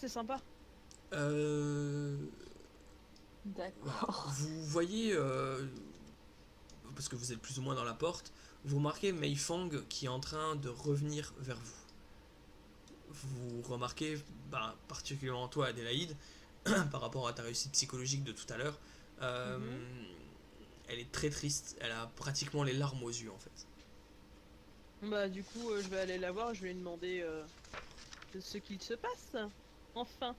c'est sympa. D'accord. Vous voyez, parce que vous êtes plus ou moins dans la porte, vous remarquez Mei Fang qui est en train de revenir vers vous. Vous remarquez, particulièrement toi Adélaïde, par rapport à ta réussite psychologique de tout à l'heure, elle est très triste, elle a pratiquement les larmes aux yeux en fait. Bah du coup, je vais aller la voir, je vais lui demander ce qu'il se passe. Enfin.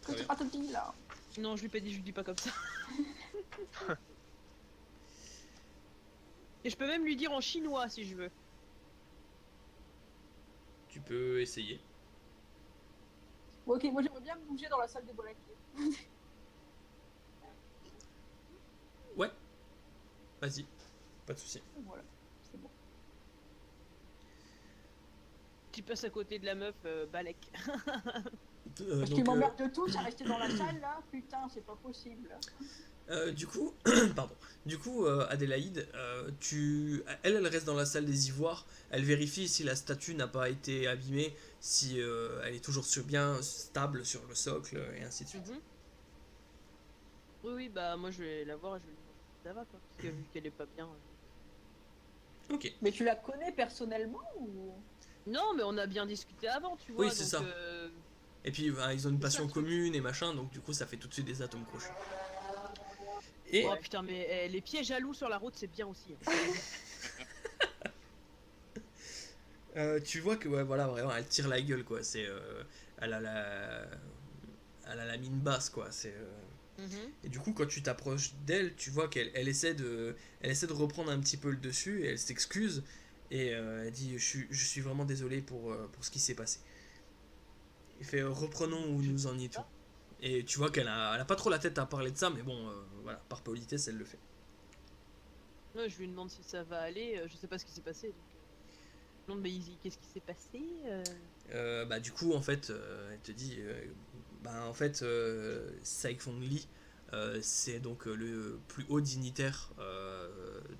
Très bien. Pas te dis là. Non, je lui dis pas comme ça. Et je peux même lui dire en chinois si je veux. Tu peux essayer. Bon, ok, moi j'aimerais bien bouger dans la salle des Bolaki. Ouais, vas-y, pas de souci. Voilà, c'est bon. Tu passes à côté de la meuf, Balek. Parce qu'il m'emmerde de tout, c'est rester dans la salle là. Putain, c'est pas possible. Du coup, Adélaïde, elle reste dans la salle des ivoires. Elle vérifie si la statue n'a pas été abîmée, si elle est toujours bien stable sur le socle, et ainsi de suite. Oui, bah moi je vais la voir et je vais lui demander si ça va quoi, parce que vu qu'elle est pas bien. Ok. Mais tu la connais personnellement ou... Non, mais on a bien discuté avant, tu vois. Oui, c'est ça. Et puis ils ont une passion commune et machin, donc du coup ça fait tout de suite des atomes crochus. Et... Oh putain, mais les pieds jaloux sur la route, c'est bien aussi. Tu vois que voilà, vraiment, elle tire la gueule quoi. C'est, elle a la mine basse quoi. C'est. Et du coup, quand tu t'approches d'elle, tu vois qu'elle essaie de reprendre un petit peu le dessus et elle s'excuse et elle dit je suis vraiment désolé pour ce qui s'est passé. Il fait reprenons où nous en étions. Et tu vois qu'elle a pas trop la tête à parler de ça, mais bon, voilà, par politesse, elle le fait. Ouais, je lui demande si ça va aller, je sais pas ce qui s'est passé. Donc... Je lui demande, mais qu'est-ce qui s'est passé du coup, en fait, elle te dit, en fait, Saifeng Li, c'est donc le plus haut dignitaire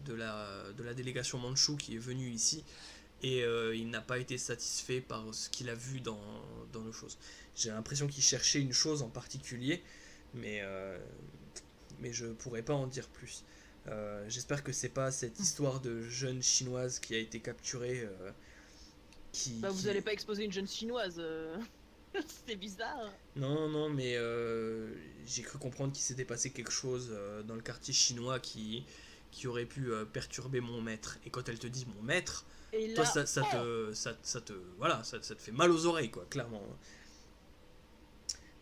de la délégation mandchoue qui est venu ici. Et il n'a pas été satisfait par ce qu'il a vu dans nos choses. J'ai l'impression qu'il cherchait une chose en particulier, mais je pourrais pas en dire plus. J'espère que c'est pas cette histoire de jeune chinoise qui a été capturée. Vous allez pas exposer une jeune chinoise. C'est bizarre. Non, mais j'ai cru comprendre qu'il s'était passé quelque chose dans le quartier chinois qui aurait pu perturber mon maître. Et quand elle te dit mon maître, et toi là, ça te fait mal aux oreilles quoi, clairement.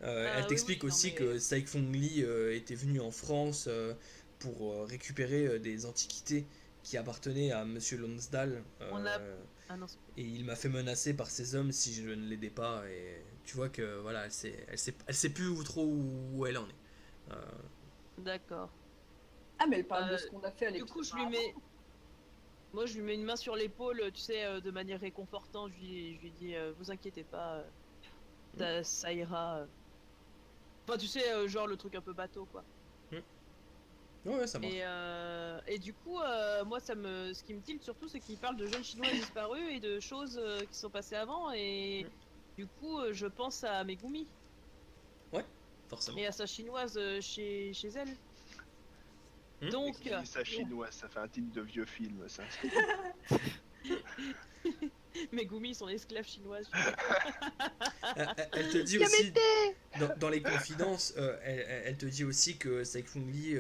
Elle t'explique aussi que Saifeng Li était venu en France pour récupérer des antiquités qui appartenaient à Monsieur Lonsdal. Et il m'a fait menacer par ses hommes si je ne l'aidais pas. Et tu vois que voilà, elle sait plus trop où elle en est. D'accord. Ah mais elle parle de ce qu'on a fait à l'épisode. Du coup, moi, je lui mets une main sur l'épaule, tu sais, de manière réconfortante. Je lui dis, vous inquiétez pas, ça ira. Enfin, tu sais, genre le truc un peu bateau, quoi. Ouais, ça marche. Et du coup, moi, ce qui me tilte surtout, c'est qu'il parle de jeunes chinois disparus et de choses qui sont passées avant. Et du coup, je pense à Megumi. Ouais, forcément. Et à sa chinoise chez elle. Donc, sa chinoise, ça fait un titre de vieux film, ça. Megumi, son esclave chinoise. Elle te dit aussi, dans les confidences, elle te dit aussi que Saifeng Li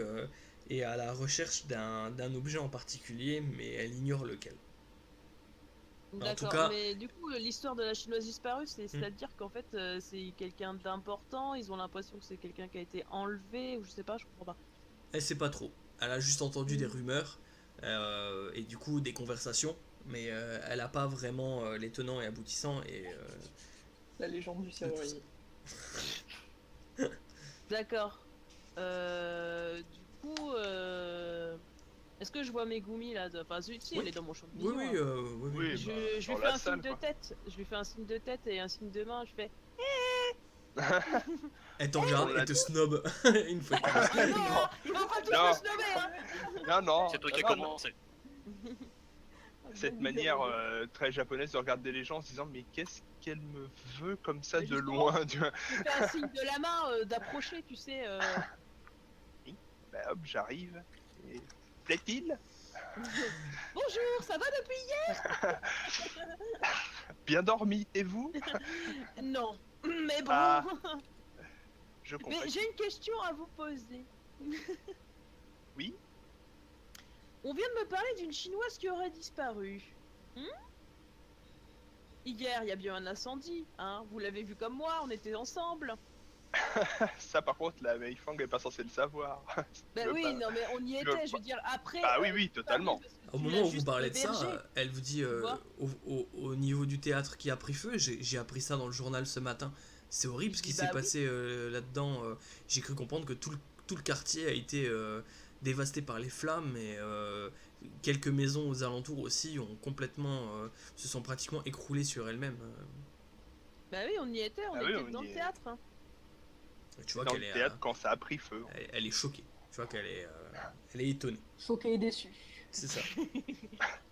est à la recherche d'un objet en particulier, mais elle ignore lequel. D'accord, cas... mais du coup, l'histoire de la chinoise disparue, c'est-à-dire qu'en fait, c'est quelqu'un d'important, ils ont l'impression que c'est quelqu'un qui a été enlevé, ou je sais pas, je comprends pas. Elle sait pas trop. Elle a juste entendu des rumeurs, et du coup des conversations, mais elle a pas vraiment les tenants et aboutissants, et... La légende du serrurier. D'accord. Du coup... Est-ce que je vois Megumi là Enfin, si, elle est dans mon champ de vision. Oui. Je lui fais un signe de tête. Je lui fais un signe de tête et un signe de main. Je fais. Elle te regarde et te snob une fois. Non, il va pas tous me snobber, hein. Non. C'est toi qui as commencé. Cette manière très japonaise de regarder les gens en se disant mais qu'est-ce qu'elle me veut comme ça Mais de justement, loin tu vois. Tu fais un signe de la main d'approcher, tu sais. Oui, bah hop, j'arrive. Et... Plaît-il? Bonjour, ça va depuis Bien dormi, et vous? hier? Non, mais bon. Ah, je Mais comprends. j'ai une question à vous poser. Oui? On vient de me parler d'une chinoise qui aurait disparu. Hier, il y a bien un incendie, hein. Vous l'avez vu comme moi, on était ensemble. Ça par contre, la vieille Fang est pas censée le savoir. Ben oui, non mais on y tu veux était, je pas- veux dire, après... Ah oui, oui, totalement. Au moment où vous parlez de ça, elle vous dit au niveau du théâtre qui a pris feu, j'ai appris ça dans le journal ce matin. C'est horrible ce qui s'est passé là-dedans. J'ai cru comprendre que tout le quartier a été dévasté par les flammes et quelques maisons aux alentours aussi ont complètement se sont pratiquement écroulées sur elles-mêmes. Bah oui, on y était, on était dans le théâtre. Hein. Tu vois dans qu'elle le est théâtre quand ça a pris feu. elle est choquée. Tu vois qu'elle est elle est étonnée. Choquée et déçue. C'est ça.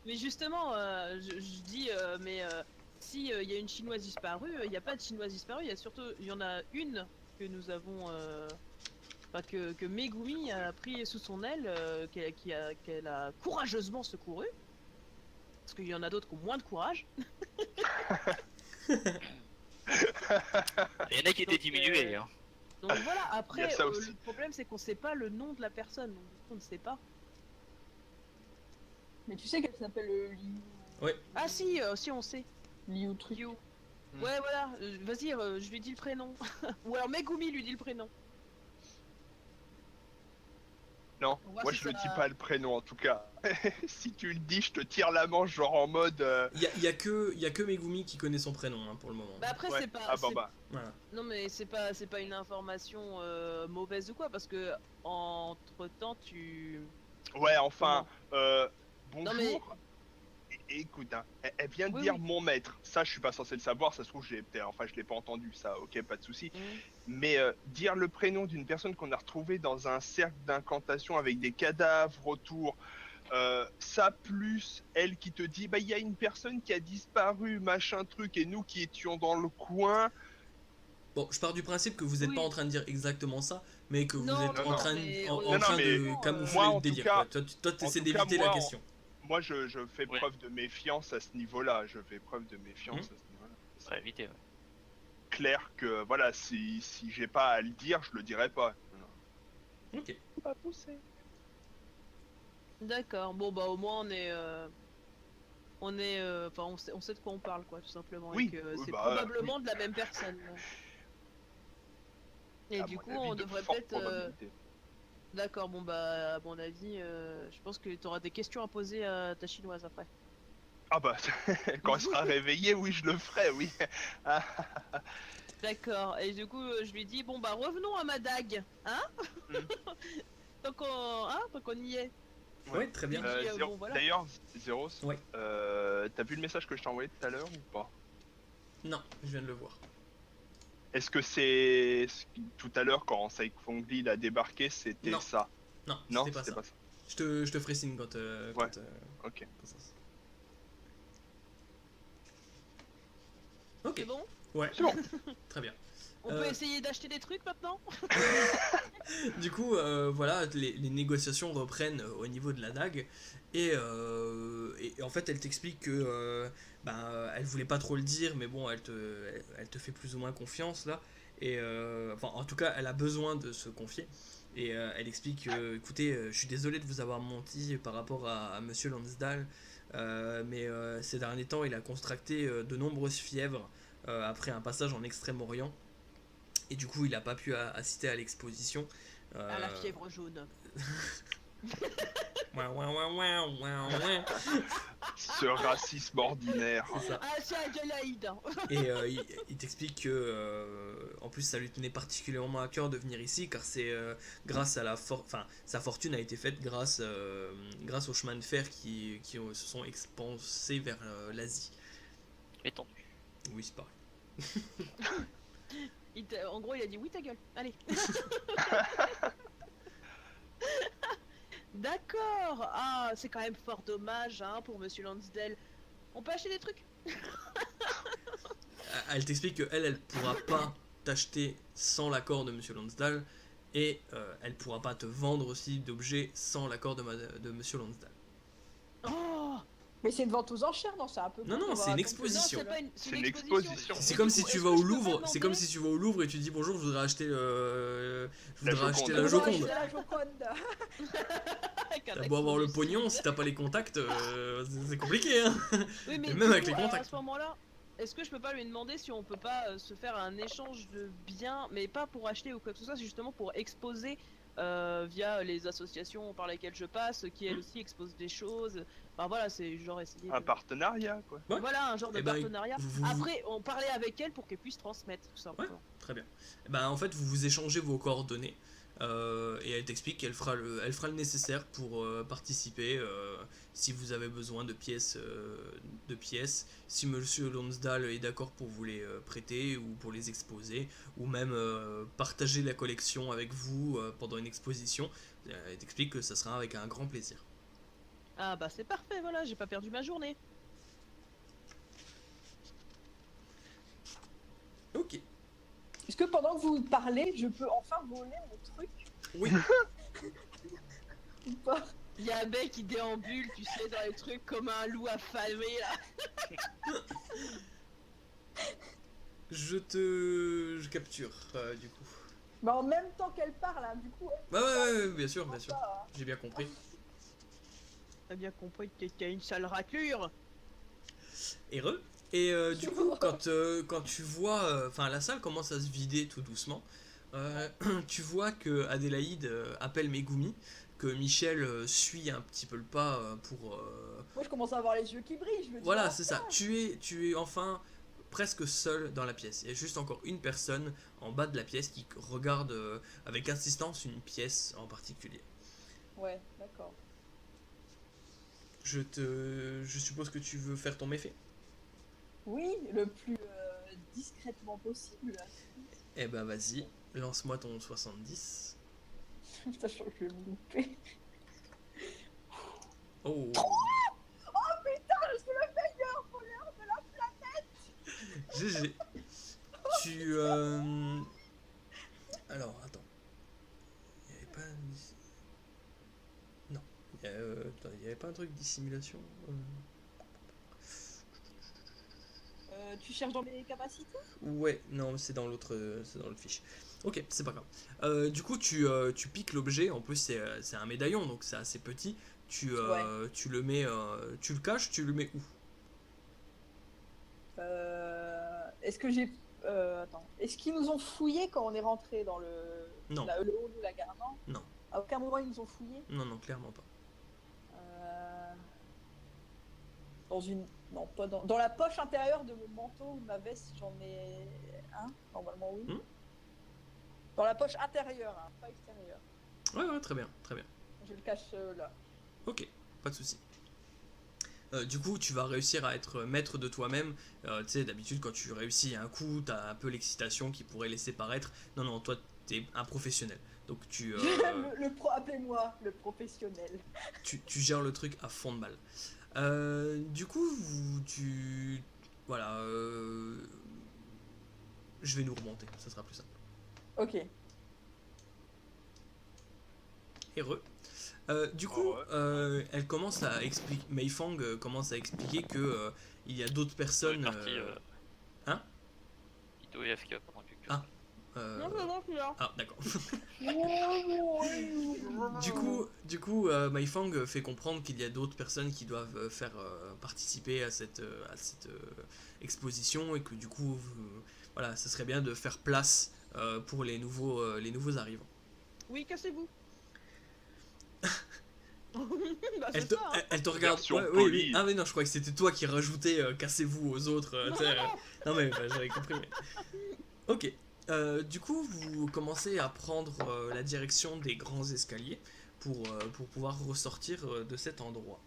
Mais justement, je dis, si il y a une chinoise disparue, il n'y a pas de chinoise disparue, il y en a une que nous avons, que Megumi a pris sous son aile, qu'elle a courageusement secouru. Parce qu'il y en a d'autres qui ont moins de courage. Il y en a qui étaient diminués. Hein. Donc voilà, après, aussi. le problème c'est qu'on sait pas le nom de la personne, donc on ne sait pas. Mais tu sais qu'elle s'appelle Liu. Ouais. Ah si, si on sait. Liu truc. Liu. Ouais voilà, vas-y, je lui dis le prénom. Ou alors Megumi lui dit le prénom. Non, moi je le dis pas le prénom en tout cas. Si tu le dis, je te tire la manche genre en mode... Y a que Megumi qui connaît son prénom hein, pour le moment. Bah après ouais. c'est pas... Ah bah. Voilà. Non mais c'est pas une information mauvaise ou quoi, parce que entre temps tu... Ouais enfin, bonjour. Non, mais... Écoute, hein, elle vient de dire mon maître. Ça, je suis pas censé le savoir. Ça se trouve, je l'ai pas entendu. Ça, ok, pas de souci. Mais dire le prénom d'une personne qu'on a retrouvée dans un cercle d'incantation avec des cadavres autour, ça plus elle qui te dit, bah il y a une personne qui a disparu, machin truc, et nous qui étions dans le coin. Bon, je pars du principe que vous n'êtes pas en train de dire exactement ça, mais que vous êtes en train de camoufler moi, le délire. Cas, toi, tu essaies d'éviter la question. Moi, je fais preuve de méfiance à ce niveau-là. Je fais preuve de méfiance à ce niveau-là. Ça éviter, ouais. Clair que, voilà, si j'ai pas à le dire, je le dirai pas. Ok. Pas poussé. D'accord, bon bah au moins on sait de quoi on parle quoi, tout simplement. Oui, et que c'est probablement de la même personne. Et à du coup, avis, on devrait peut-être... D'accord, bon bah à mon avis, je pense que tu auras des questions à poser à ta chinoise après. Ah bah, quand elle sera réveillée, oui, je le ferai, oui. D'accord, et du coup, je lui dis, bon bah revenons à ma dague, hein tant qu'on y est. Ouais, très bien. Bon, voilà. D'ailleurs, Zeros, ouais. T'as vu le message que je t'ai envoyé tout à l'heure ou pas? Non, je viens de le voir. Est-ce que c'est tout à l'heure quand Saifong Li a débarqué, c'était ça? Non, c'était pas ça. Je te ferai signe quand. Ok. Ok. C'est bon? Ouais. C'est bon. Très bien. On peut essayer d'acheter des trucs maintenant? Du coup, voilà, les négociations reprennent au niveau de la dague. Et en fait, elle t'explique que elle voulait pas trop le dire, mais bon, elle te fait plus ou moins confiance là. Et en tout cas, elle a besoin de se confier. Et elle explique écoutez, je suis désolé de vous avoir menti par rapport à Monsieur Lansdale, mais ces derniers temps, il a contracté de nombreuses fièvres après un passage en Extrême-Orient. Et du coup, il n'a pas pu assister à l'exposition. À la fièvre jaune. Ce racisme ordinaire. C'est ça. Ah, c'est Adélaïde. Et il t'explique que, en plus, ça lui tenait particulièrement à cœur de venir ici, car c'est grâce à sa fortune a été faite grâce aux chemins de fer qui se sont expansés vers l'Asie. Étendu. Oui, c'est pareil. En gros, il a dit oui, ta gueule. Allez. D'accord. Ah, c'est quand même fort dommage, hein, pour Monsieur Lansdale. On peut acheter des trucs? elle t'explique que elle pourra pas t'acheter sans l'accord de Monsieur Lonsdale, et elle pourra pas te vendre aussi d'objets sans l'accord de Monsieur Lonsdale. Oh Mais c'est une vente aux enchères, non? C'est un peu. Non, con non, de c'est voir une un exposition. Non, C'est une exposition. C'est Et comme du si coup, tu est-ce vas que au je peux Louvre, pas c'est comme demander si tu vas au Louvre et tu dis bonjour, je voudrais acheter La Joconde. la Joconde. La Joconde. avec un T'as texte beau avoir le au-dessus. pognon, si t'as pas les contacts, c'est compliqué, hein. Oui, mais Et du même avec coup, les alors, contacts. à ce moment-là, est-ce que je peux pas lui demander si on peut pas se faire un échange de biens, mais pas pour acheter ou quoi que ce soit, c'est justement pour exposer via les associations par lesquelles je passe, qui elles aussi exposent des choses. Enfin voilà, c'est genre essayer Un de... partenariat, quoi. Ouais. Voilà, un genre de Eh ben, partenariat. vous- Après, on parlait avec elle pour qu'elle puisse transmettre tout simplement. Très bien. Eh ben, en fait, vous vous échangez vos coordonnées, et elle t'explique qu'elle fera le nécessaire pour participer, si vous avez besoin de pièces, si Monsieur Lonsdale est d'accord pour vous les prêter ou pour les exposer, ou même partager la collection avec vous pendant une exposition. Elle t'explique que ça sera avec un grand plaisir. Ah bah c'est parfait, voilà, j'ai pas perdu ma journée. Ok. Est-ce que pendant que vous parlez, je peux enfin voler mon truc Oui. ou pas? Il y a un mec qui déambule, tu sais, dans les trucs comme un loup affamé là. Je capture, du coup. Bah en même temps qu'elle parle, hein, du coup. Ouais, bien sûr, bien sûr. J'ai bien compris. T'as bien compris que t'as une sale raclure. Heureux. Et du coup, quand tu vois, enfin la salle commence à se vider tout doucement, tu vois que Adélaïde appelle Megumi, que Michel suit un petit peu le pas pour... Moi je commence à avoir les yeux qui brillent, je me dis. Voilà, ah, c'est ça. Tu es enfin presque seul dans la pièce. Il y a juste encore une personne en bas de la pièce qui regarde avec insistance une pièce en particulier. Ouais, d'accord. Je suppose que tu veux faire ton méfait. Oui, le plus discrètement possible. Eh ben vas-y, lance-moi ton 70. Sachant que je vais me louper. Oh. Oh putain, je suis le meilleur voleur de la... GG. Tu Alors, attends. Il y avait pas... Non. Il y avait pas un truc de dissimulation Tu cherches dans mes capacités? Ouais, non, c'est dans l'autre fiche. Ok, c'est pas grave. Du coup, tu piques l'objet. En plus, c'est un médaillon, donc c'est assez petit. Tu le mets... tu le caches, tu le mets où? Est-ce que j'ai... attends. Est-ce qu'ils nous ont fouillé quand on est rentré dans le... Non. Le hall ou la gare? Non. Non. À aucun moment ils nous ont fouillé? Non, clairement pas. Dans une... Non, pas dans... Dans la poche intérieure de mon manteau ou de ma veste, j'en ai un. Normalement, oui. Dans la poche intérieure, hein, pas extérieure. Ouais, très bien, très bien. Je le cache là. Ok, pas de souci. Du coup, tu vas réussir à être maître de toi-même. Tu sais, d'habitude, quand tu réussis un coup, t'as un peu l'excitation qui pourrait laisser paraître. Non, toi, t'es un professionnel. Donc, Appelez-moi le professionnel. tu gères le truc à fond de balle. Du coup, voilà. Je vais nous remonter, ça sera plus simple. Ok. Heureux. Du coup, elle commence à expliquer. Mei Fang commence à expliquer que il y a d'autres personnes. Hein? Itoyev qui va prendre quelques. Ah. Non, c'est bon, je suis là. Ah, d'accord. Du coup, Mei Fang fait comprendre qu'il y a d'autres personnes qui doivent faire participer à cette exposition, et que du coup, voilà, ça serait bien de faire place pour les nouveaux arrivants. Oui, cassez-vous. Bah, Elle c'est te, ça, hein. elle te regarde. Version Ouais, polie. oui. Ah mais non, je crois que c'était toi qui rajoutais cassez-vous aux autres. Non mais j'avais compris. Ok. Du coup, vous commencez à prendre la direction des grands escaliers pour pouvoir ressortir de cet endroit.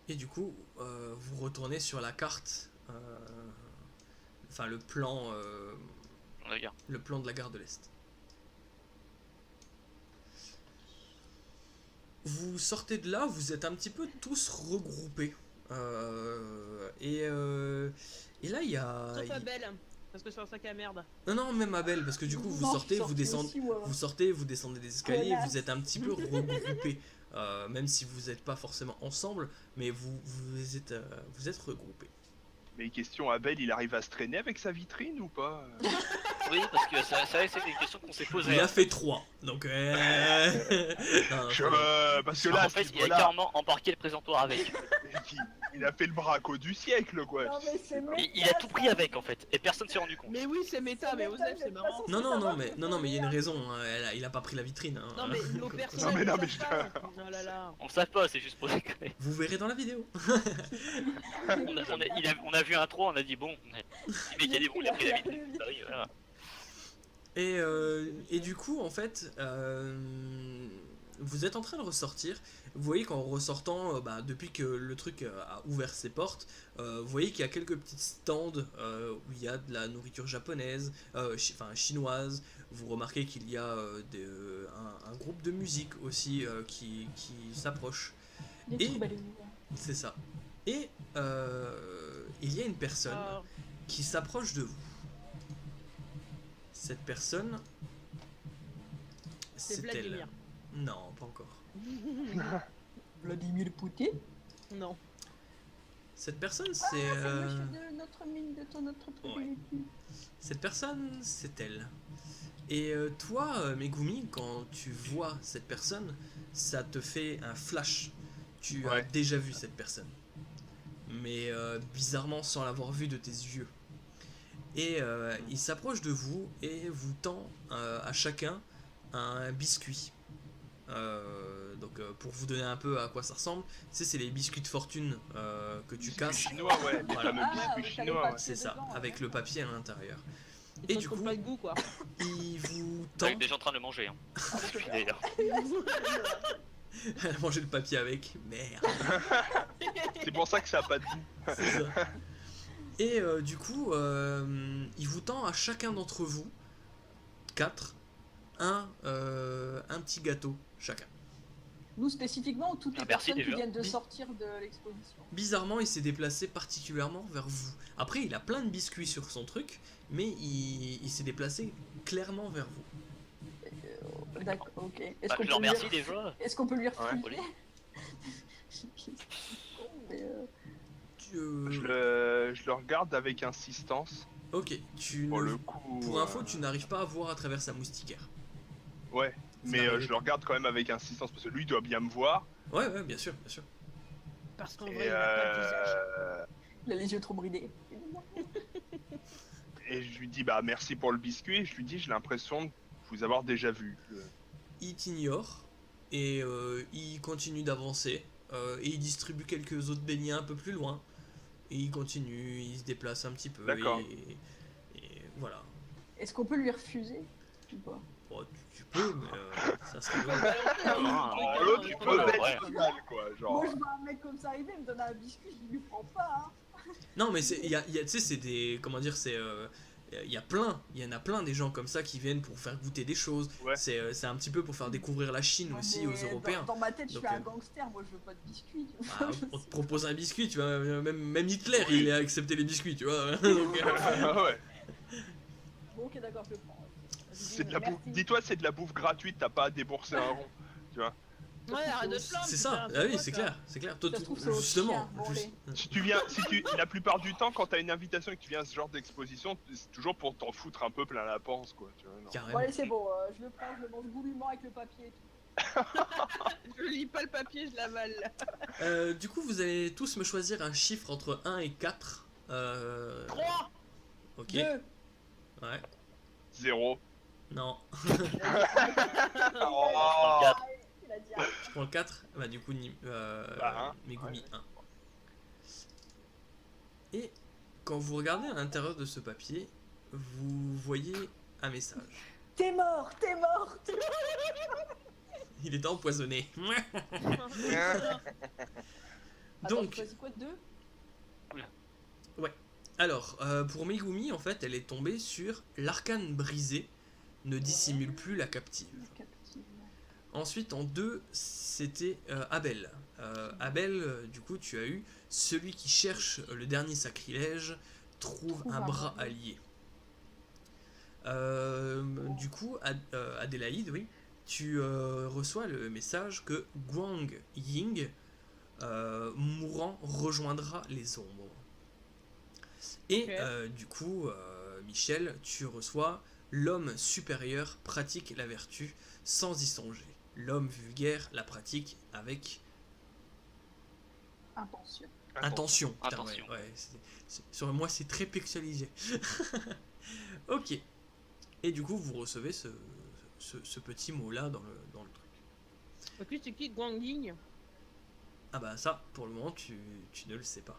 Et du coup, vous retournez sur la carte, enfin le plan de la gare de l'Est. vous sortez de là, vous êtes un petit peu tous regroupés. Et là, il y a... Sauf Abel, parce que c'est un sac à merde. Non, même Abel, parce que du coup, vous Non, sortez, je suis vous descendez, sortie aussi, ouais. vous descendez des escaliers, Connasse. vous êtes un petit peu regroupés. Même si vous n'êtes pas forcément ensemble, mais vous êtes regroupés. Mais question, Abel, il arrive à se traîner avec sa vitrine ou pas? Oui, parce que ça c'est des questions qu'on s'est posées. Il a fait 3, donc... non, Parce que là, En fait, il a voilà, carrément embarqué le présentoir avec. il a fait le braco du siècle, quoi. Non, mais c'est Il a tout pris avec en fait, et personne s'est rendu compte. Mais oui, c'est méta, mais Osef, c'est marrant. non, mais il y a une raison, hein, il a pas pris la vitrine. Hein. Non, mais nos personnages. Non, mais ne je- savent pas. Oh là là. On le savait pas, c'est juste pour déconner. Vous verrez dans la vidéo. On a vu un 3, on a dit bon, il y a des bons, il a pris la vitrine. Voilà. Et du coup, en fait, vous êtes en train de ressortir. Vous voyez qu'en ressortant, depuis que le truc a ouvert ses portes, vous voyez qu'il y a quelques petits stands où il y a de la nourriture japonaise, chinoise. Vous remarquez qu'il y a un groupe de musique aussi qui s'approche. Des Et- troubadours. C'est ça. Et il y a une personne Ah, qui s'approche de vous. Cette personne, c'est c'est Vladimir. elle. Non, pas encore. Vladimir Poutine. Non. Cette personne, Ah, c'est c'est le monsieur de notre mine, de ton autre propriété. cette personne, c'est elle. Et toi, Megumi, quand tu vois cette personne, ça te fait un flash. Tu as Ouais. déjà vu cette personne, mais bizarrement sans l'avoir vue de tes yeux. Et il s'approche de vous et vous tend à chacun un biscuit. Pour vous donner un peu à quoi ça ressemble, c'est les biscuits de fortune que tu casses. Chinois, ouais, les Voilà. fameux Ah, biscuits avec chinois, les ouais. C'est ça, dedans, avec ouais. le papier à l'intérieur. Et Et du du coup. coup- Pas de goût, quoi. Il vous tend. On est déjà en train de le manger. Hein. D'ailleurs. Elle a mangé le papier avec. Merde. C'est pour ça que ça a pas de goût. C'est ça. Et du coup, il vous tend à chacun d'entre vous 4 un petit gâteau chacun. Nous spécifiquement ou toutes les Ah, merci personnes qui déjà. viennent de Oui. sortir de l'exposition. Bizarrement, il s'est déplacé particulièrement vers vous. Après, il a plein de biscuits sur son truc, mais il s'est déplacé clairement vers vous. D'accord, ok. Est-ce Bah, qu'on je peut le lui remercie déjà. Est-ce qu'on peut lui Ouais. refuser Mais, Je le regarde avec insistance. Ok, tu Pour ne- le coup. pour info, tu n'arrives pas à voir à travers sa moustiquaire. Ouais, Vous mais n'arrivez je le regarde quand même avec insistance parce que lui doit bien me voir. Ouais, bien sûr, bien sûr. Parce qu'en Et, vrai, il a pas de visage. il a les yeux trop bridés. et je lui dis bah merci pour le biscuit. Et je lui dis j'ai l'impression de vous avoir déjà vu. Il t'ignore et il continue d'avancer et il distribue quelques autres beignets un peu plus loin et il continue, il se déplace un petit peu D'accord. et voilà. Est-ce qu'on peut lui refuser ou pas? Bon, tu peux mais ça serait long. Ah, L'autre il ouais, peut ouais. être mal quoi, genre. Moi je vois un mec comme ça arriver, il me donne un biscuit, je lui prends pas. Hein. Non mais il y a tu sais c'est des comment dire c'est il y en a plein des gens comme ça qui viennent pour faire goûter des choses. Ouais. C'est un petit peu pour faire découvrir la Chine aussi Mais aux Européens. Dans ma tête, je Donc, suis un gangster, moi je veux pas de biscuits. tu vois. Ah, on te propose un biscuit, tu vois, même Hitler il a accepté les biscuits, tu vois. Donc, Ouais. Bon, ok, d'accord, je le prends. C'est de la bouffe. Merci. Dis-toi c'est de la bouffe gratuite, t'as pas à débourser un rond. Tu vois. Ouais, arrête de te plaindre. c'est putain, ça, c'est ah oui, quoi, c'est ça clair. Toi, Ça se trouve, c'est au justement, chien, bon, juste- Si tu viens, la plupart du temps quand t'as une invitation et que tu viens à ce genre d'exposition, c'est toujours pour t'en foutre un peu plein la panse quoi. Tu vois, non. Bon, carrément. allez, c'est bon, je le prends, je le mange goulûment avec le papier et tout. Je lis pas le papier, je l'avale. Du coup, vous allez tous me choisir un chiffre entre 1 et 4. 3. Ok, 2. ouais, 0. non. Oh. Il a dit ah. Je prends le 4, bah du coup, Bah, Megumi 1. Et quand vous regardez à l'intérieur de ce papier, vous voyez un message. T'es mort, t'es mort, t'es mort. Il est empoisonné. Attends, Donc, tu choisis quoi, 2? alors, pour Megumi, en fait, elle est tombée sur l'arcane brisé ne dissimule plus la captive. Ensuite, en 2, c'était Abel. Abel, du coup, tu as eu celui qui cherche le dernier sacrilège, trouve un bras allié. Du coup, Adélaïde, oui, tu reçois le message que Guang Ying, mourant, rejoindra les ombres. Et du coup, Michel, tu reçois l'homme supérieur pratique la vertu sans y songer. L'homme vulgaire la pratique avec intention. Putain, Intention. ouais, sur moi, c'est très pixelisé. Ok. Et du coup, vous recevez ce petit mot-là dans le truc. Ok, c'est qui Guang Ying? Ah bah ça, pour le moment, tu ne le sais pas.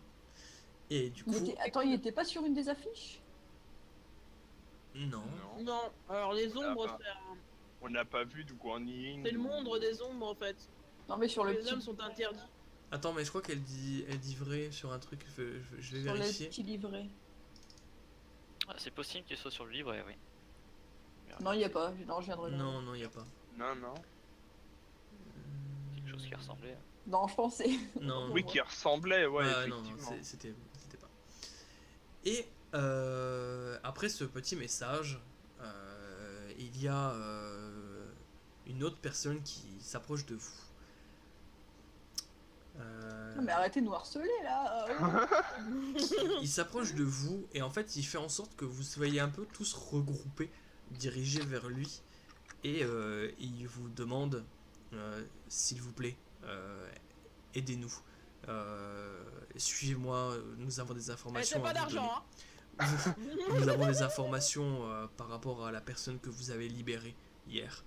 Et du coup... Attends, il était pas sur une des affiches? Non. Non, alors les On l'a ombres, pas. c'est On n'a pas vu du Guan Ying. le monde des ombres en fait. Non, mais sur le Les petit... hommes sont interdits. Attends, mais je crois qu'elle dit vrai sur un truc, je vais sur le vérifier. petit livret. Ah, c'est possible qu'il soit sur le livre, oui. Non, il n'y a pas. Non, je viens de regarder. Non, il n'y a pas. Non, non. Quelque chose qui ressemblait. Non, je pensais. Non, Oui, qui ressemblait, ouais, non, effectivement. c'était pas. Et après ce petit message, il y a une autre personne qui s'approche de vous. Non, mais arrêtez de nous harceler là. Il s'approche de vous et en fait il fait en sorte que vous soyez un peu tous regroupés, dirigés vers lui et il vous demande s'il vous plaît aidez-nous, suivez-moi, nous avons des informations C'est pas à vous donner. d'argent, hein. Nous avons des informations par rapport à la personne que vous avez libérée hier.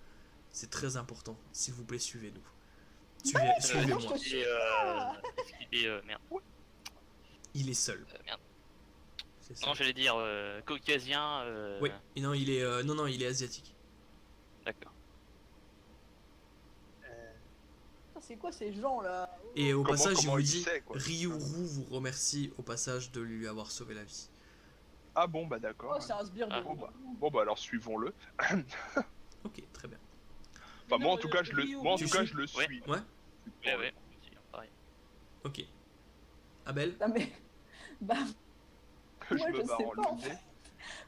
C'est très important, s'il vous plaît suivez-nous. Suivez-moi. Merde. Il est seul. Merde. C'est ça. Non, j'allais dire caucasien. Oui, non, il est non, il est asiatique. D'accord. C'est quoi ces gens là? Et au passage, il vous il dit, sait, quoi. Ryuru vous remercie au passage de lui avoir sauvé la vie. Ah bon, bah d'accord. Oh, c'est un sbire de... Ah. Bon bah alors suivons-le. Ok, très bien. Enfin moi en tout cas je le, Ryu, moi en tu tout cas suis je le Ouais. suis. Ouais, Ouais, ouais. Pareil. ok. Abel, Non mais... Bah, Je moi, me je barre sais en pas, en l'idée.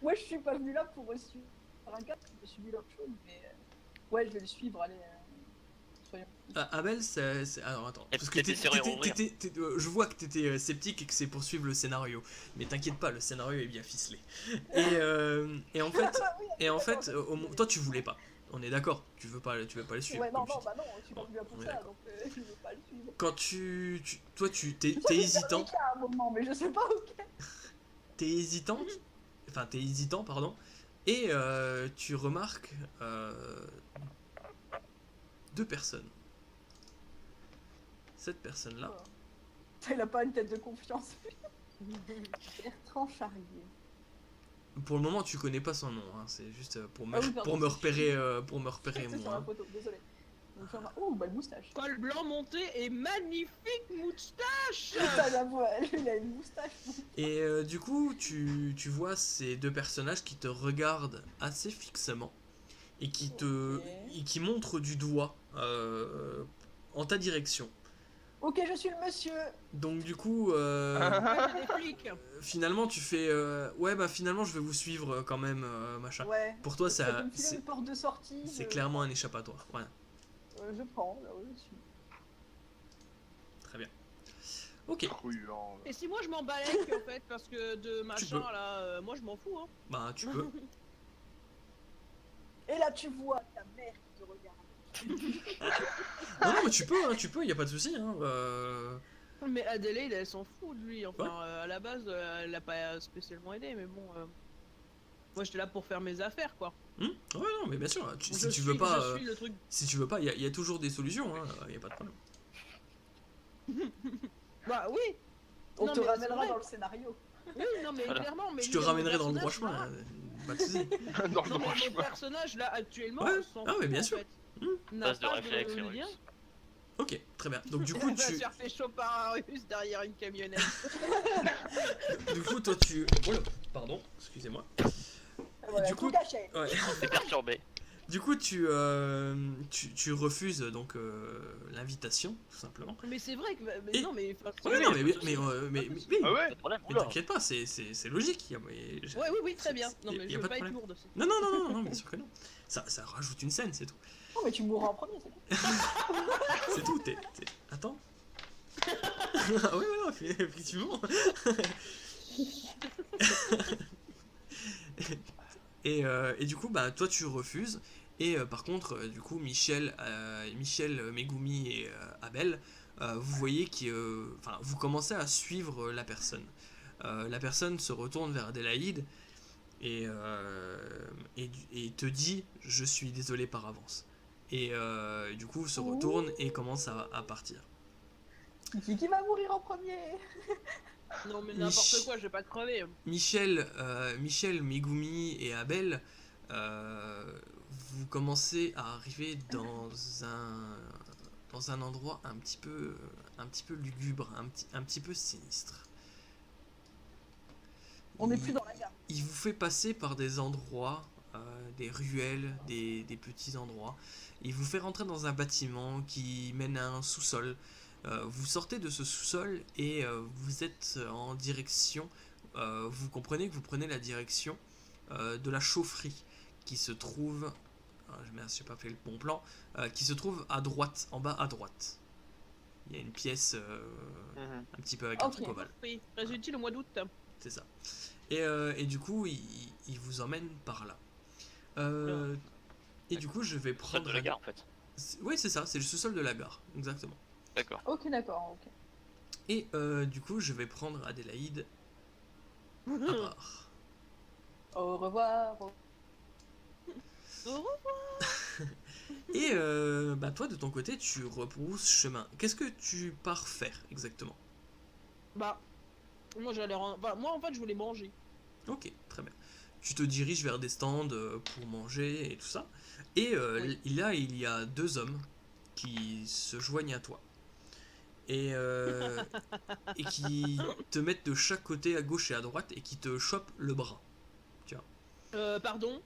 moi je suis pas venu là pour suivre un gars, je suis venu là autre chose, mais... Ouais, je vais le suivre, allez... Soyons... Abel, c'est... Alors attends, Et parce que peut-être essayer de rire. je vois que t'étais sceptique et que c'est pour suivre le scénario. Mais t'inquiète pas, le scénario est bien ficelé. Et en fait, toi tu voulais pas. On est d'accord, tu veux pas le suivre. Ouais, non, comme tu non, dis. bah non, je suis pas venu là pour On est ça, d'accord. donc je veux pas le suivre. Quand toi t'es Je sais hésitant, qu'il y a un moment, mais je sais pas où. t'es hésitant, pardon, et tu remarques deux personnes. Cette personne-là, Il a pas une tête de confiance. Bertrand Charrier. pour le moment tu connais pas son nom, hein, c'est juste pour me, Ah oui, pardon, pour me c'est- repérer C'est sur moi. la hein. photo, désolé. Donc, genre, oh, belle moustache. Col blanc monté et magnifique moustache. Putain, j'avoue, lui, il a une moustache. Et du coup, tu vois ces deux personnages qui te regardent assez fixement et qui Ok. qui montrent du doigt en ta direction. Ok, je suis le monsieur. Donc du coup, Ouais, j'ai des flics. finalement, tu fais ouais bah finalement je vais vous suivre quand même machin. Ouais. Pour toi, Ça ça peut me filer une porte de sortie. c'est clairement un échappatoire. Voilà, Je prends, là, ouais, je suis. très bien. Ok, Truand. Et si moi je m'en balèque en fait, parce que de machin peux. là, moi je m'en fous hein. bah tu peux. Et là, tu vois ta mère qui te regarde. Non, mais tu peux, y a pas de souci. Hein. Mais Adélaïde elle s'en fout de lui, enfin à la base elle l'a pas spécialement aidé, mais bon. Moi j'étais là pour faire mes affaires quoi. Ouais, non, mais bien sûr. Si Je tu veux pas, je suis le truc. si tu veux pas, y a toujours des solutions. Hein. Y a pas de problème. Bah oui. On Non, te mais ramènera c'est vrai. dans le scénario. Oui, non mais Voilà. clairement, mais Je lui, te mon ramènerai dans le droit personnage, chemin. là- Pas de souci. Dans le Non mais droit mon chemin. personnage là actuellement Ouais. s'en Ah, fout, mais bien en sûr. fait. Mmh. N'a Base de pas réflexe, les lien. Russes. Ok, très bien. Donc du coup, Elle va se tu, faire pécho par un russe derrière une camionnette. toi tu, oh là, pardon, excusez-moi. Voilà, du coup- tout caché. Ouais. C'est perturbé. Du coup, tu refuses donc l'invitation, tout simplement. Mais c'est vrai que. Mais Et- non, mais. Enfin, Ouais, non, oui, mais oui, Ah ouais? Pas de problème. mais Oula. t'inquiète pas, c'est logique. Ouais, oui, très bien. Non, mais y je a veux pas de pas être problème. lourde aussi. Non, non, non, non, non, bien sûr que non. Ça rajoute une scène, c'est tout. Non, mais tu mourras en premier, c'est tout. C'est tout, Attends. Ah ouais, non, effectivement. Et du coup, bah, toi, tu refuses. Et par contre, du coup, Michel, Megumi et Abel, vous voyez que, enfin, vous commencez à suivre la personne. La personne se retourne vers Adélaïde et te dit, je suis désolé par avance. Et du coup, se retourne et commence à partir. Qui va mourir en premier? Non, mais n'importe quoi, je vais pas crever. Michel, Megumi et Abel, vous commencez à arriver dans un endroit un petit peu lugubre, un petit peu sinistre. On n'est plus dans la gare. Il vous fait passer par des endroits, des ruelles, des petits endroits. Il vous fait rentrer dans un bâtiment qui mène à un sous-sol. Vous sortez de ce sous-sol et vous êtes en direction, vous comprenez que vous prenez la direction de la chaufferie qui se trouve, j'ai pas fait le bon plan, qui se trouve à droite, en bas à droite. Il y a une pièce un petit peu avec un Ok. truc ovale. Oui, très utile au mois d'août. C'est ça. Et du coup, il vous emmène par là. Et du coup, je vais Salle prendre... de la gare en fait. Oui, c'est ça, c'est le sous-sol de la gare, exactement. D'accord. Ok, d'accord, ok. Et du coup, je vais prendre Adélaïde à part. Au revoir. Et bah, toi, de ton côté, tu repousses chemin. Qu'est-ce que tu pars faire exactement? Bah, moi j'allais. Moi en fait, je voulais manger. Ok, très bien. Tu te diriges vers des stands pour manger et tout ça. Et Oui. il y a deux hommes qui se joignent à toi. Et qui te mettent de chaque côté, à gauche et à droite, et qui te chopent le bras. Pardon?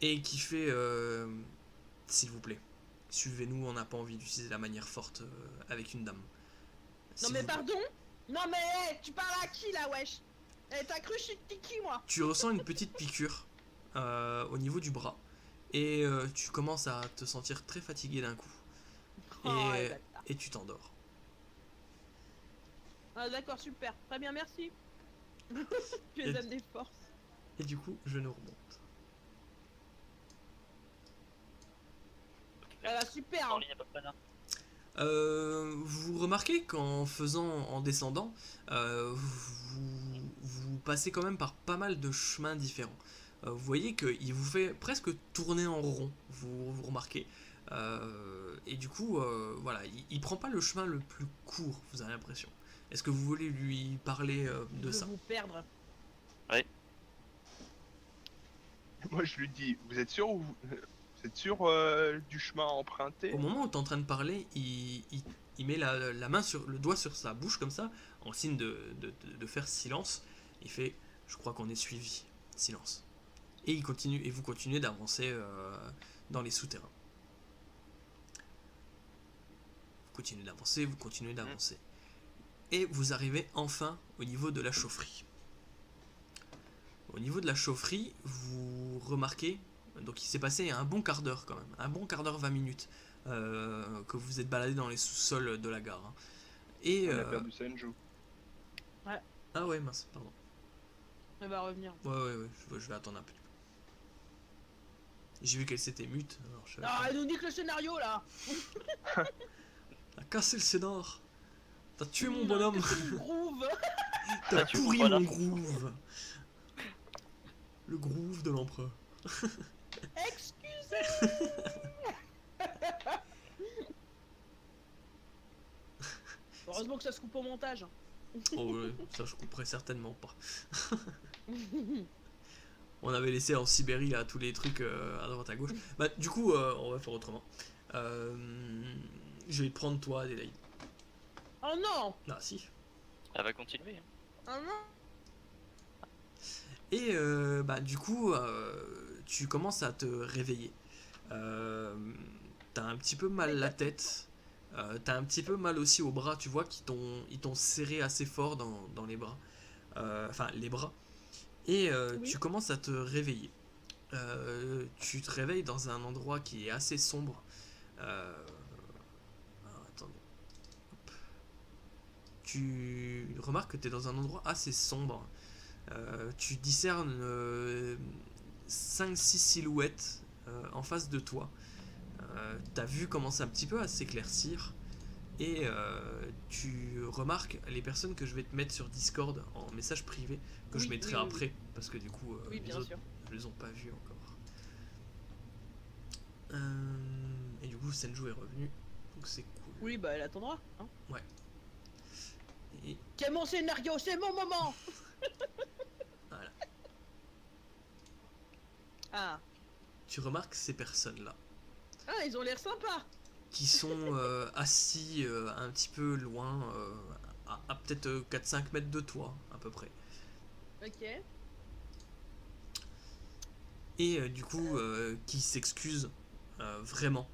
Et qui fait s'il vous plaît, suivez-nous, on n'a pas envie d'utiliser la manière forte avec une dame. Non, S'il mais vous plaît. pardon? Non, mais hey, tu parles à qui là, wesh? T'as cru que je suis qui, moi? Tu ressens une petite piqûre au niveau du bras. Et tu commences à te sentir très fatigué d'un coup. Oh, Et, bâtard. et tu t'endors. Ah, d'accord, super. Très bien, merci. Tu Et- les donnes des forces. Et du coup, je nous remonte. Ah, super. En Hein. ligne à peu près là. Vous remarquez en descendant, vous passez quand même par pas mal de chemins différents. Vous voyez qu'il vous fait presque tourner en rond, vous remarquez. Et du coup, voilà, il prend pas le chemin le plus court, vous avez l'impression. Est-ce que vous voulez lui parler de Je ça? vais vous perdre. Moi, je lui dis, vous êtes sûr vous êtes sûr du chemin à emprunter? Au moment où tu es en train de parler, il met la main le doigt sur sa bouche comme ça, en signe de faire silence. Il fait, je crois qu'on est suivi. Silence. Et vous continuez d'avancer dans les souterrains. Vous continuez d'avancer. Et vous arrivez enfin au niveau de la chaufferie. Au niveau de la chaufferie, vous remarquez, donc il s'est passé un bon quart d'heure quand même, un bon quart d'heure, 20 minutes, que vous êtes baladé dans les sous-sols de la gare. Hein. Et, On a perdu Senju. ah ouais, mince, pardon. Elle va revenir. Ouais, je vais attendre un peu. J'ai vu qu'elle s'était mute. Alors je savais Ah, pas. elle nous nique le scénario là. T'as cassé le scénar. T'as tué mon Oui, bonhomme. qu'est-ce que tu grooves? T'as tu pourri comprends, mon là. groove. Le groove de l'empereur. Excusez. Heureusement que ça se coupe au montage. Oh ouais, ça je couperai certainement pas. On avait laissé en Sibérie là tous les trucs à droite à gauche. Bah du coup on va faire autrement. Je vais te prendre toi Adélaïde. Oh non. Ah si. Elle va continuer. Oh non. Et bah du coup tu commences à te réveiller. T'as un petit peu mal la tête. T'as un petit peu mal aussi aux bras. Tu vois ils t'ont serré assez fort dans les bras. Enfin, les bras. Et Oui. tu commences à te réveiller. Tu te réveilles dans un endroit qui est assez sombre. Alors, attendez. Hop. Tu remarques que tu es dans un endroit assez sombre. Tu discernes 5-6 silhouettes en face de toi. Ta vue commence un petit peu à s'éclaircir. Et tu remarques les personnes que je vais te mettre sur Discord en message privé, que je Oui, mettrai oui, oui, après, parce que du coup, Oui, les bien autres, sûr. je les ont pas vus encore. Et du coup, Senju est revenu, donc c'est cool. Oui, bah elle attendra. Hein. Et Quel mon scénario, c'est mon moment. voilà. Ah. Tu remarques ces personnes-là, Ah, ils ont l'air sympas. qui sont assis un petit peu loin, à peut-être 4-5 mètres de toi, à peu près. Ok. Et du coup, qui s'excuse vraiment,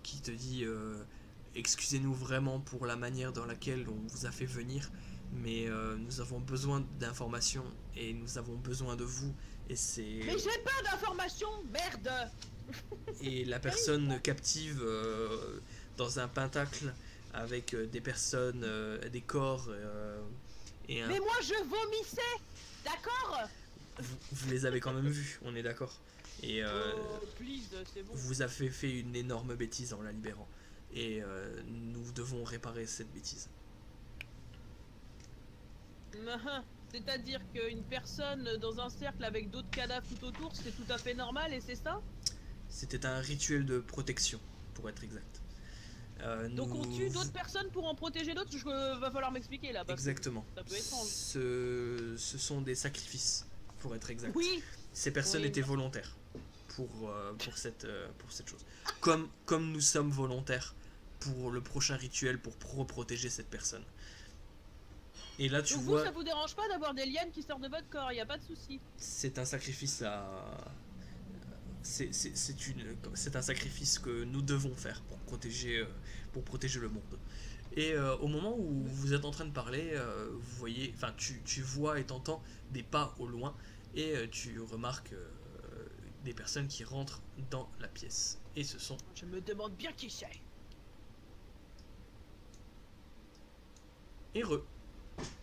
qui te dit excusez-nous vraiment pour la manière dans laquelle on vous a fait venir, mais nous avons besoin d'informations et nous avons besoin de vous. Et c'est Mais j'ai pas d'informations, merde. et la personne captive dans un pentacle avec des personnes, des corps et un. Mais moi je vomissais, d'accord. Vous les avez quand même vus, on est d'accord. Et Oh, please, c'est bon. vous avez fait une énorme bêtise en la libérant. Et nous devons réparer cette bêtise. C'est-à-dire qu'une personne dans un cercle avec d'autres cadavres tout autour, c'est tout à fait normal et c'est ça? C'était un rituel de protection, pour être exact. Donc on tue d'autres personnes pour en protéger d'autres? Va falloir m'expliquer là. Parce que Exactement. ça peut être étrange. Ce sont des sacrifices, pour être exact. Oui. Ces personnes Oui, étaient merci. volontaires pour cette chose. Comme nous sommes volontaires pour le prochain rituel pour protéger cette personne. Et là, tu Donc vois, vous, ça vous dérange pas d'avoir des lianes qui sortent de votre corps? Y a pas de souci. c'est un sacrifice à. C'est un sacrifice que nous devons faire pour protéger le monde. Et au moment où vous êtes en train de parler, vous voyez, enfin, tu vois et t'entends des pas au loin, et tu remarques des personnes qui rentrent dans la pièce. Et ce sont Je me demande bien qui c'est. Heureux.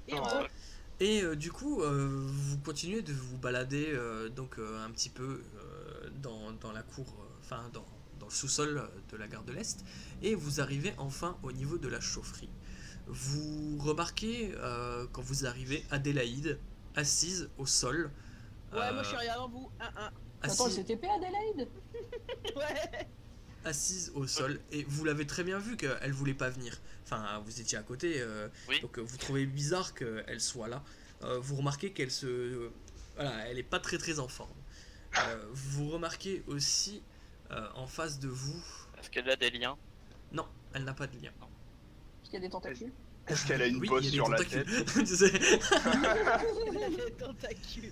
Et Oh. Et du coup, vous continuez de vous balader un petit peu dans la cour, enfin dans le sous-sol de la gare de l'Est, et vous arrivez enfin au niveau de la chaufferie. Vous remarquez, quand vous arrivez, Adélaïde assise au sol. Ouais, moi je suis rien avant vous. Un. Attends, c'est TP Adélaïde? Ouais. Assise au sol, et vous l'avez très bien vu qu'elle voulait pas venir. Enfin, vous étiez à côté, Oui. donc vous trouvez bizarre qu'elle soit là. Vous remarquez qu'elle se, voilà, elle est pas très en forme. Vous remarquez aussi en face de vous, Est-ce qu'elle a des liens? non, elle n'a pas de lien. Parce qu'il y a des tentacules. Est-ce qu'elle a une Oui, bosse il y a sur des la tête? tentacules. Tu sais. Les tentacules.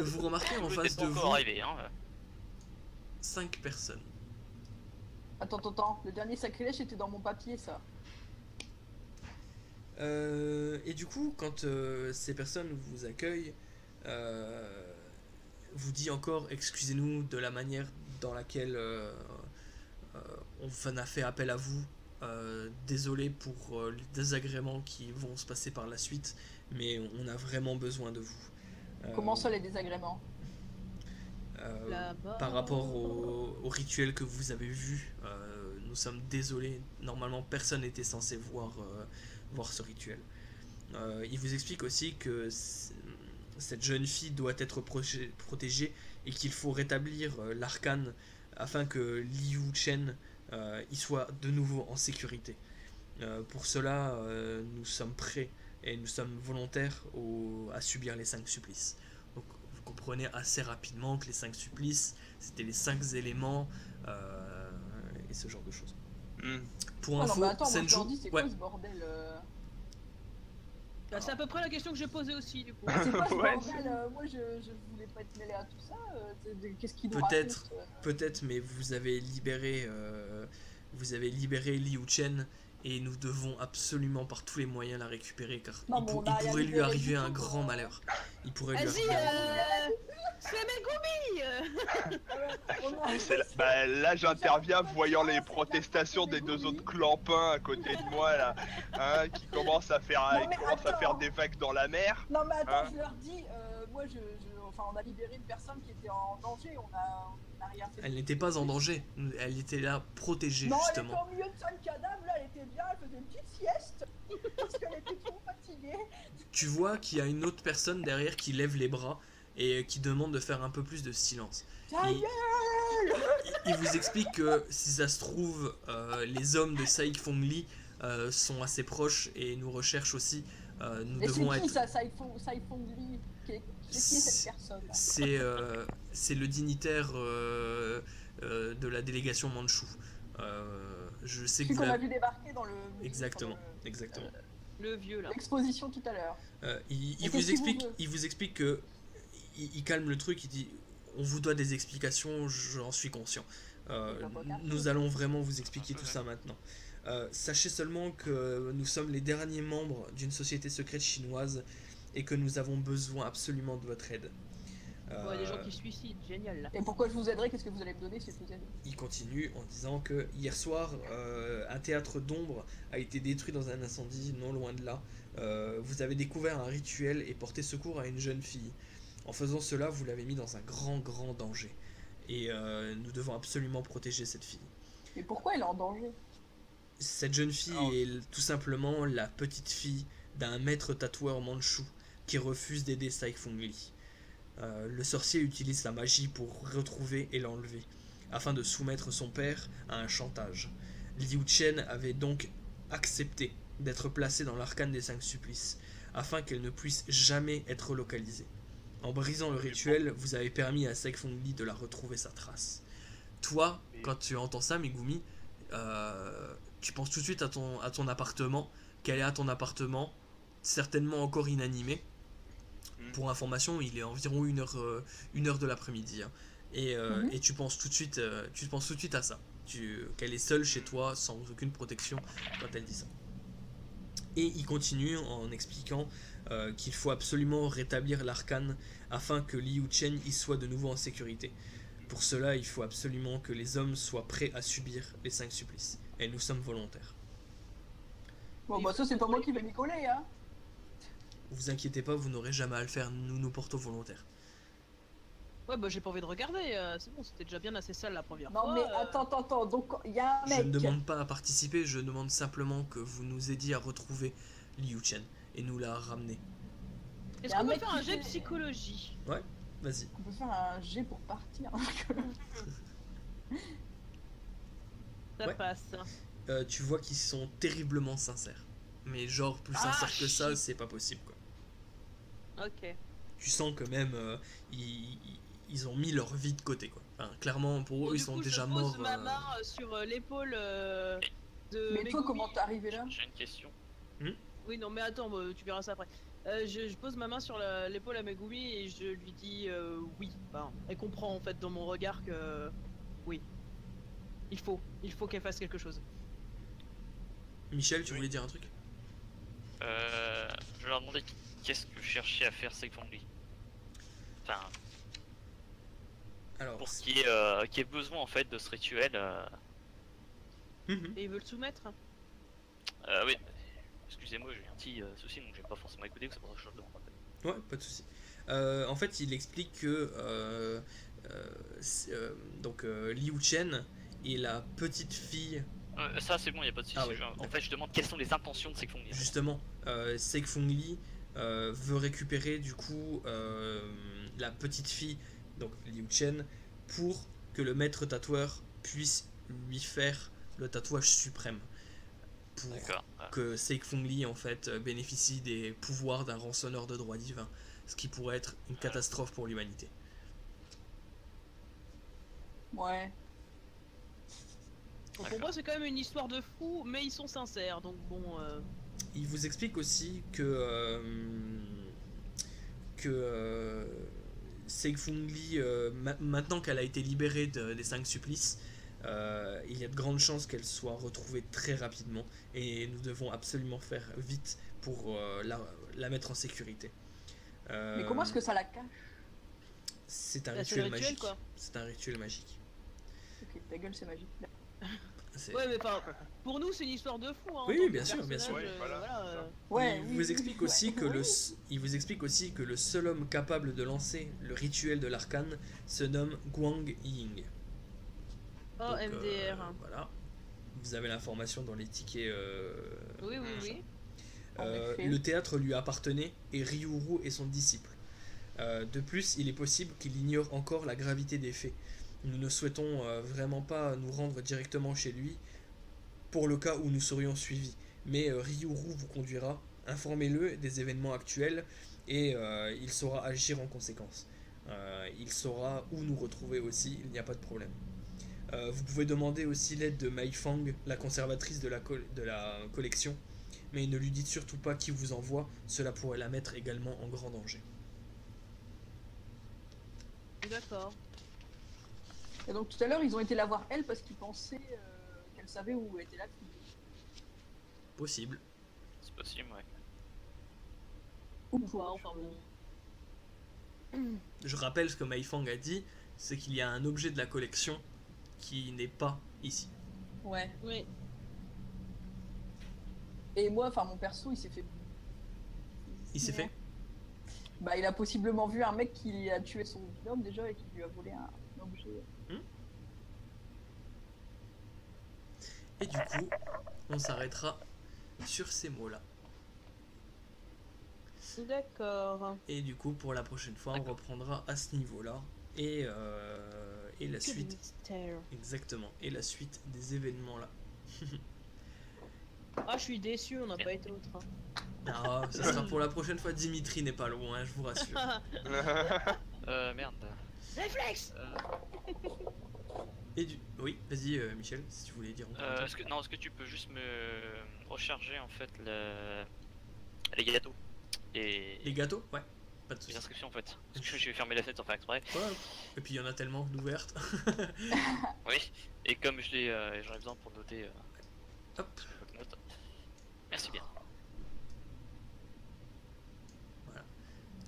Vous remarquez en Vous face êtes de pas vous encore arrivé, hein. 5 personnes. Attends, le dernier sacrilège était dans mon papier, ça. Et du coup, quand ces personnes vous accueillent, vous dit encore excusez-nous de la manière dans laquelle on a fait appel à vous. Désolé pour les désagréments qui vont se passer par la suite, mais on a vraiment besoin de vous. Comment ça, les désagréments? Là-bas. Par rapport au rituel que vous avez vu, nous sommes désolés. Normalement, personne n'était censé voir ce rituel. Il vous explique aussi que cette jeune fille doit être protégée et qu'il faut rétablir l'arcane afin que Liu Chen y soit de nouveau en sécurité. Pour cela, nous sommes prêts et nous sommes volontaires à subir les 5 supplices. Donc vous comprenez assez rapidement que les 5 supplices, c'était les 5 éléments et ce genre de choses. Pour Oh non, info, mais attends, moi je Senju, leur dis, c'est ouais, quoi ce bordel Bah, c'est à peu près la question que j'ai posée aussi, du coup. C'est quoi ce Ouais, bordel? Moi, je voulais pas être mêlé à tout ça. Qu'est-ce qu'il nous Peut-être, raconte peut-être, mais vous avez libéré Liu Chen et nous devons absolument par tous les moyens la récupérer car Non, mais on il a rien pourrait lui libéré arriver du un tout, grand malheur. Il pourrait lui Vas-y, arriver. c'est Megumi Et c'est là, j'interviens voyant les protestations des deux autres clampins à côté de moi là, hein, qui commencent à faire, Non, mais attends. des vagues dans la mer. Non, mais attends, Hein je leur dis, moi, enfin, on a libéré une personne qui était en danger, on a rien fait. Elle n'était pas en danger, elle était là protégée Non, elle était justement. au milieu de 5 cadavres, là, elle était bien, elle faisait une petite sieste, parce qu'elle était trop fatiguée. Tu vois qu'il y a une autre personne derrière qui lève les bras et qui demande de faire un peu plus de silence. Ta Et- gueule! Il vous explique que si ça se trouve, les hommes de Saïk Fong Li sont assez proches et nous recherchent aussi. Nous Et c'est devons qui être. ça, Saifong Li? C'est qui cette personne là? C'est le dignitaire de la délégation mandchoue. Je sais que Celui vous qu'on a l'avez. vu débarquer dans le... Exactement, exactement. Le vieux, là. L'exposition tout à l'heure. Il Et vous qu'est-ce qu'il explique, vous veut il vous explique que il calme le truc. Il dit, on vous doit des explications, j'en suis conscient. Nous allons vraiment vous expliquer tout ça maintenant. Sachez seulement que nous sommes les derniers membres d'une société secrète chinoise et que nous avons besoin absolument de votre aide. Il y a des gens qui se suicident, génial là. Et pourquoi je vous aiderai? Qu'est-ce que vous allez me donner si je vous aide? Il continue en disant que hier soir, un théâtre d'ombre a été détruit dans un incendie non loin de là. Vous avez découvert un rituel et porté secours à une jeune fille. En faisant cela, vous l'avez mis dans un grand danger. Et nous devons absolument protéger cette fille. Mais pourquoi elle est en danger? Cette jeune fille est tout simplement la petite fille d'un maître tatoueur mandchou qui refuse d'aider Saïk Fong Li. Le sorcier utilise la magie pour retrouver et l'enlever, afin de soumettre son père à un chantage. Liu Chen avait donc accepté d'être placée dans l'arcane des 5 supplices, afin qu'elle ne puisse jamais être localisée. En brisant le rituel, vous avez permis à Saïk Fong Li de la retrouver sa trace. Toi, quand tu entends ça, Megumi, tu penses tout de suite à ton appartement, qu'elle est à ton appartement, certainement encore inanimée. Pour information, il est environ 1h de l'après-midi. Hein. Et tu penses tout de suite à ça. Qu'elle est seule chez toi, sans aucune protection, quand elle dit ça. Et il continue en expliquant qu'il faut absolument rétablir l'arcane afin que Liu Chen y soit de nouveau en sécurité. Pour cela, il faut absolument que les hommes soient prêts à subir les 5 supplices. Et nous sommes volontaires. Bon, bah ça, c'est pas moi qui vais m'y coller, hein. Vous inquiétez pas, vous n'aurez jamais à le faire, nous nous portons volontaires. Ouais, bah j'ai pas envie de regarder, c'est bon, c'était déjà bien assez sale la première Non, fois. mais attends, donc il y a un Je mec. ne demande pas à participer, je demande simplement que vous nous aidiez à retrouver Liu Chen et nous la ramener. Est-ce y a un qu'on peut mec faire un qui jet fait- de psychologie? Ouais, vas-y. On peut faire un jet pour partir. Ça Ouais. passe. Tu vois qu'ils sont terriblement sincères. Mais genre, plus sincères que ça, shit. c'est pas possible quoi. Ok. Tu sens que même ils ont mis leur vie de côté quoi. Enfin, clairement, pour Bon, eux, ils du sont coup, déjà je pose morts. ma main sur l'épaule de Mais toi, Megumi. comment t'es arrivé là? J'ai une question. Oui, non, mais attends, bah, tu verras ça après. Je pose ma main sur l'épaule à Megumi et je lui dis oui. Enfin, elle comprend en fait dans mon regard que oui. Il faut qu'elle fasse quelque chose. Michel, tu voulais dire un truc? Je leur demandais qu'est-ce que cherchait à faire Saïk Fong Li. Enfin, Alors, pour qu'il y ait besoin en fait de ce rituel. Mhm. Et il veut le soumettre. Oui. Excusez-moi, j'ai un petit souci donc j'ai pas forcément écouté, c'est pour ça que je le demande. En fait. Ouais, pas de souci. En fait, il explique que Liu Chen est la petite fille. Ça c'est bon, y a pas de souci. Ah oui, En fait, je demande quelles sont les intentions de Saïk Fong Li. Justement, Saïk Fong Li veut récupérer du coup la petite fille, donc Liu Chen, pour que le maître tatoueur puisse lui faire le tatouage suprême. Pour D'accord. que Saïk Fong Li en fait bénéficie des pouvoirs d'un rançonneur de droits divins, ce qui pourrait être une catastrophe pour l'humanité. Ouais. Donc, pour moi, c'est quand même une histoire de fou, mais ils sont sincères, donc bon. il vous explique aussi que Seifung Li, maintenant qu'elle a été libérée des 5 supplices, il y a de grandes chances qu'elle soit retrouvée très rapidement et nous devons absolument faire vite pour la mettre en sécurité. Mais comment est-ce que ça la cache? C'est un Bah, c'est rituel le rituel, magique. quoi. C'est un rituel magique. Ok, ta gueule, c'est magique. Ouais, mais enfin, pour nous, c'est une histoire de fou. Hein, Oui, en tant que bien sûr, bien sûr. personnage, Ouais, voilà, c'est ça. Ouais, il oui, vous oui, explique oui, aussi ouais. que il vous explique aussi que le seul homme capable de lancer le rituel de l'arcane se nomme Guang Ying. Oh, Donc, MDR. voilà. Vous avez l'information dans les tickets. Oui, oui, oui. En effet. Le théâtre lui appartenait et Ryuru est son disciple. De plus, il est possible qu'il ignore encore la gravité des faits. Nous ne souhaitons vraiment pas nous rendre directement chez lui pour le cas où nous serions suivis. Mais Ryuru vous conduira, informez-le des événements actuels et il saura agir en conséquence. Il saura où nous retrouver aussi, il n'y a pas de problème. Vous pouvez demander aussi l'aide de Mei Fang, la conservatrice de la collection, mais ne lui dites surtout pas qui vous envoie, cela pourrait la mettre également en grand danger. D'accord. Et donc tout à l'heure, ils ont été la voir elle parce qu'ils pensaient qu'elle savait où était la fille. Possible. C'est possible, ouais. Ou Ouais, pas, enfin bon. Je rappelle ce que Mei Fang a dit, c'est qu'il y a un objet de la collection qui n'est pas ici. Ouais. Oui. Et moi, enfin mon perso, il s'est fait. Il s'est fait. Bah, il a possiblement vu un mec qui a tué son binôme déjà et qui lui a volé un objet. Et du coup, on s'arrêtera sur ces mots-là. D'accord. Et du coup, pour la prochaine fois, on reprendra à ce niveau-là. Et la suite. Mystère. Exactement. Et la suite des événements là. Ah, je suis déçu, on n'a pas été au train. Ah, ça sera pour la prochaine fois. Dimitri n'est pas loin, je vous rassure. Merde. Réflexe. Et du... Oui, vas-y Michel, si tu voulais dire. Est-ce que tu peux juste me recharger en fait les gâteaux et Les gâteaux? Ouais, pas de les soucis. inscriptions en fait. Parce que je vais fermer la fenêtre sans faire exprès. Ouais. Et puis il y en a tellement d'ouvertes. Oui. Et comme j'en ai besoin pour noter. Hop. Note. Merci bien.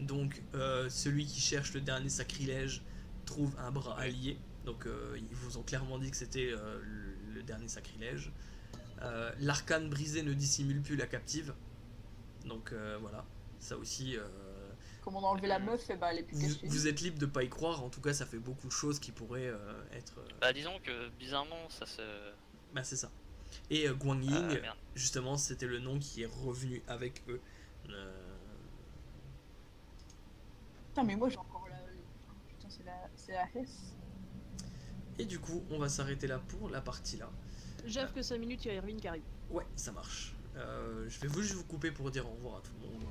Donc, celui qui cherche le dernier sacrilège trouve un bras allié. Donc, ils vous ont clairement dit que c'était le dernier sacrilège. L'arcane brisé ne dissimule plus la captive. Donc, voilà. Ça aussi. Comme on a enlevé la meuf, et bah elle est plus cachée. Vous êtes libre de pas y croire. En tout cas, ça fait beaucoup de choses qui pourraient être. Bah disons que bizarrement ça se. Bah, c'est ça. Et Guang Ying, Merde. justement, c'était le nom qui est revenu avec eux. Putain, mais moi j'ai encore la. Putain, c'est la Hesse. Et du coup, on va s'arrêter là pour la partie là. J'avoue que 5 minutes, il y a Irvine qui arrive. Ouais, ça marche. Je vais juste vous couper pour dire au revoir à tout le monde.